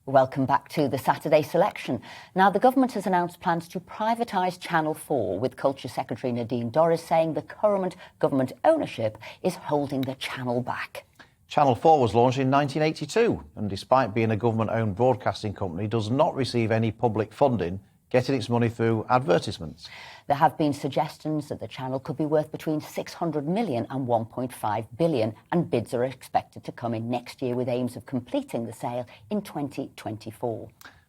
Welcome back to the Saturday Selection. Now, the government has announced plans to privatise Channel 4, with Culture Secretary Nadine Dorries saying the current government ownership is holding the channel back. Channel 4 was launched in 1982 and, despite being a government-owned broadcasting company, does not receive any public funding, getting its money through advertisements. There have been suggestions that the channel could be worth between 600 million and 1.5 billion, and bids are expected to come in next year with aims of completing the sale in 2024.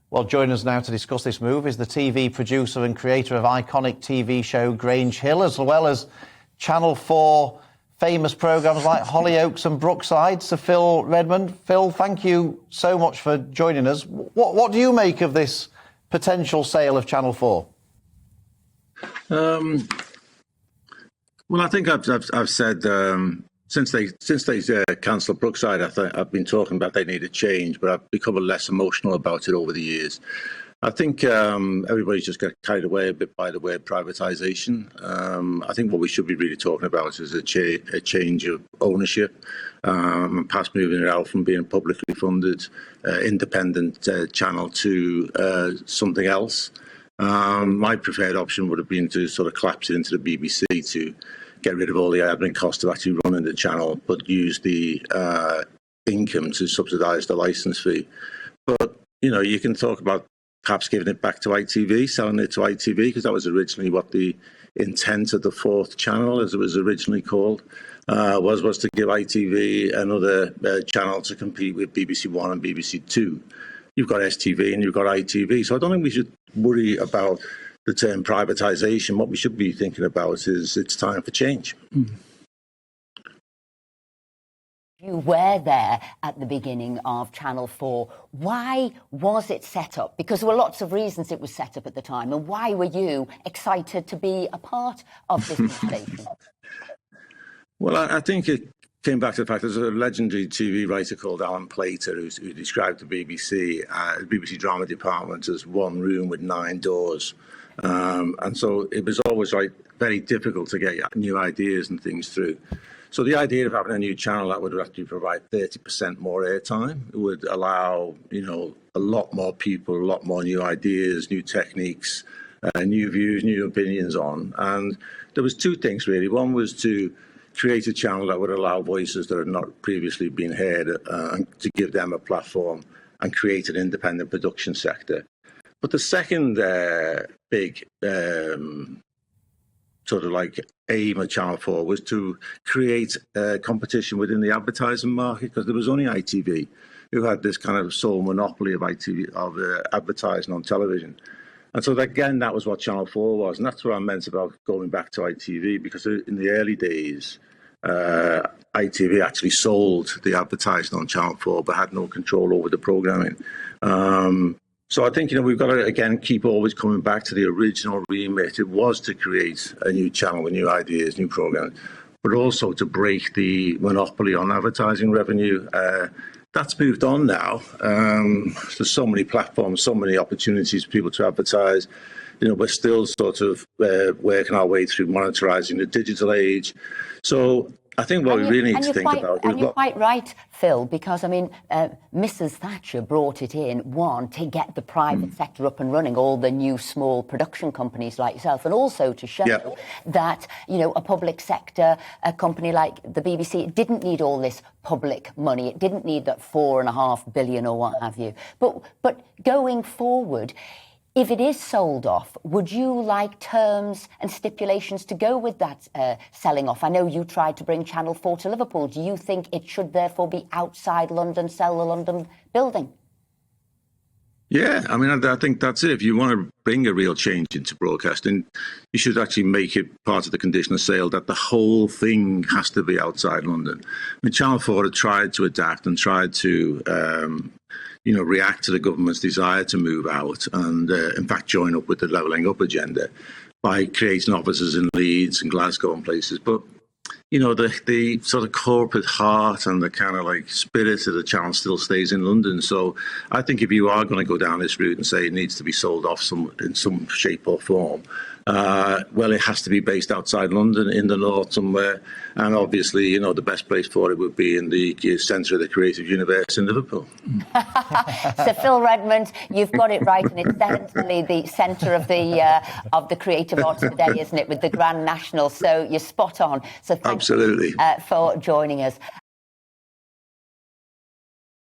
Well, joining us now to discuss this move is the TV producer and creator of iconic TV show Grange Hill, as well as Channel 4 famous programmes like Hollyoaks and Brookside, Sir Phil Redmond. Phil, thank you so much for joining us. What do you make of this potential sale of Channel 4? Well, I think I've said since they cancelled Brookside, I've been talking about they need a change, but I've become less emotional about it over the years. I think everybody's just got carried away a bit by the word privatisation. I think what we should be really talking about is a change of ownership, past moving it out from being publicly funded, independent channel to something else. My preferred option would have been to sort of collapse it into the BBC to get rid of all the admin costs of actually running the channel, but use the income to subsidise the licence fee. But, you know, you can talk about perhaps giving it back to ITV, selling it to ITV, because that was originally what the intent of the fourth channel, as it was originally called, was to give ITV another channel to compete with BBC One and BBC Two. You've got STV and you've got ITV. So I don't think we should worry about the term privatisation. What we should be thinking about is it's time for change. You were there at the beginning of Channel 4. Why was it set up? Because there were lots of reasons it was set up at the time. And why were you excited to be a part of this station? Well, I think it came back to the fact there's a legendary TV writer called Alan Plater who described the BBC drama department as one room with 9 doors. And so it was always very difficult to get new ideas and things through. So the idea of having a new channel that would actually provide 30% more airtime, it would allow, you know, a lot more people, a lot more new ideas, new techniques, new views, new opinions on. And there was 2 things really. One was to create a channel that would allow voices that had not previously been heard, and to give them a platform and create an independent production sector. But the second big sort of like aim of Channel 4 was to create competition within the advertising market, because there was only ITV who had this kind of sole monopoly of advertising on television. And so again, that was what Channel 4 was, and that's what I meant about going back to ITV, because in the early days, ITV actually sold the advertising on Channel 4, but had no control over the programming. So I think, you know, we've got to, again, keep always coming back to the original remit. It was to create a new channel with new ideas, new programs, but also to break the monopoly on advertising revenue. That's moved on now. There's so many platforms, so many opportunities for people to advertise. You know, we're still sort of working our way through monetizing the digital age. So I think what we really need to think about is... And you're quite right, Phil, because, I mean, Mrs Thatcher brought it in, one, to get the private sector up and running, all the new small production companies like yourself, and also to show that, you know, a public sector, a company like the BBC, didn't need all this public money. It didn't need that 4.5 billion or what have you. But going forward, if it is sold off, would you like terms and stipulations to go with that selling off? I know you tried to bring Channel 4 to Liverpool. Do you think it should therefore be outside London, sell the London building? Yeah, I mean, I think that's it. If you want to bring a real change into broadcasting, you should actually make it part of the condition of sale that the whole thing has to be outside London. I mean, Channel 4 had tried to adapt and tried to you know, react to the government's desire to move out and, in fact, join up with the levelling up agenda by creating offices in Leeds and Glasgow and places. But, you know, the sort of corporate heart and the kind of like spirit of the channel still stays in London. So I think if you are going to go down this route and say it needs to be sold off in some shape or form, Well, it has to be based outside London, in the north somewhere. And obviously, you know, the best place for it would be in the centre of the creative universe in Liverpool. So, Phil Redmond, you've got it right, and it's definitely the centre of the creative arts today, isn't it, with the Grand National? So you're spot on. So thank Absolutely. you for joining us.